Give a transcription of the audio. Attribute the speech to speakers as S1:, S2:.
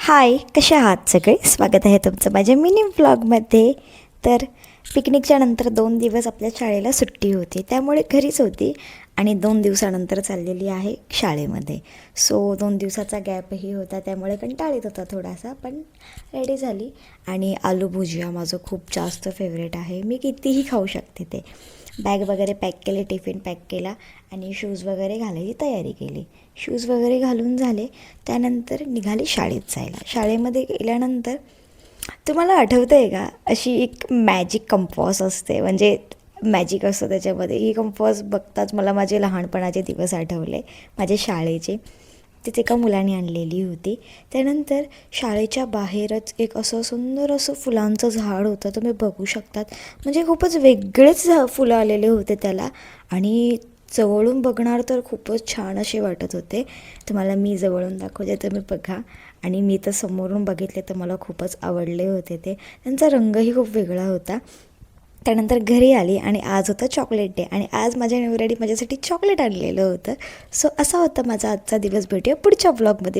S1: हाय, कसे आहात सगळे? स्वागत आहे तुमचं माझ्या मिनी व्लॉगमध्ये. तर पिकनिकच्या नंतर 2 दिवस आपल्या शाळेला सुट्टी होती, त्यामुळे घरीच होती आणि 2 दिवसानंतर चाललेली आहे शाळेमध्ये. सो 2 दिवसाचा गॅपही होता, त्यामुळे कंटाळा येत होता थोडासा, पण रेडी झाली. आणि आलू भुजिया माझं खूप जास्त फेवरेट आहे, मी कितीही खाऊ शकते ते. बॅग वगैरे पॅक केले, टिफिन पॅक केला आणि शूज वगैरे घालायची तयारी केली. शूज वगैरे घालून झाले, त्यानंतर निघाली शाळेत जायला. शाळेमध्ये गेल्यानंतर तुम्हाला आठवतं आहे का, अशी एक मॅजिक कंपॉस असते, म्हणजे मॅजिक असतं त्याच्यामध्ये. ही कंपॉस बघताच मला माझे लहानपणाचे दिवस आठवले, माझे शाळेचे. तिथे एका मुलाने आणलेली होती. त्यानंतर शाळेच्या बाहेरच एक असं सुंदर असं फुलांचं झाड होतं, तुम्ही बघू शकतात. म्हणजे खूपच वेगळेच फुलं आलेले होते त्याला, आणि जवळून बघणार तर खूपच छान असे वाटत होते. तुम्हाला मी जवळून दाखवते, तुम्ही बघा. आणि मी तर समोरून बघितले तर मला खूपच आवडले होते ते. त्यांचा रंगही खूप वेगळा होता. त्यानंतर घरी आली आणि आज होता चॉकलेट डे, आणि आज माझ्या नवऱ्याने माझ्यासाठी चॉकलेट आणलेलं होतं. सो असा होता माझा आजचा दिवस. भेटूया पुढच्या ब्लॉगमध्ये.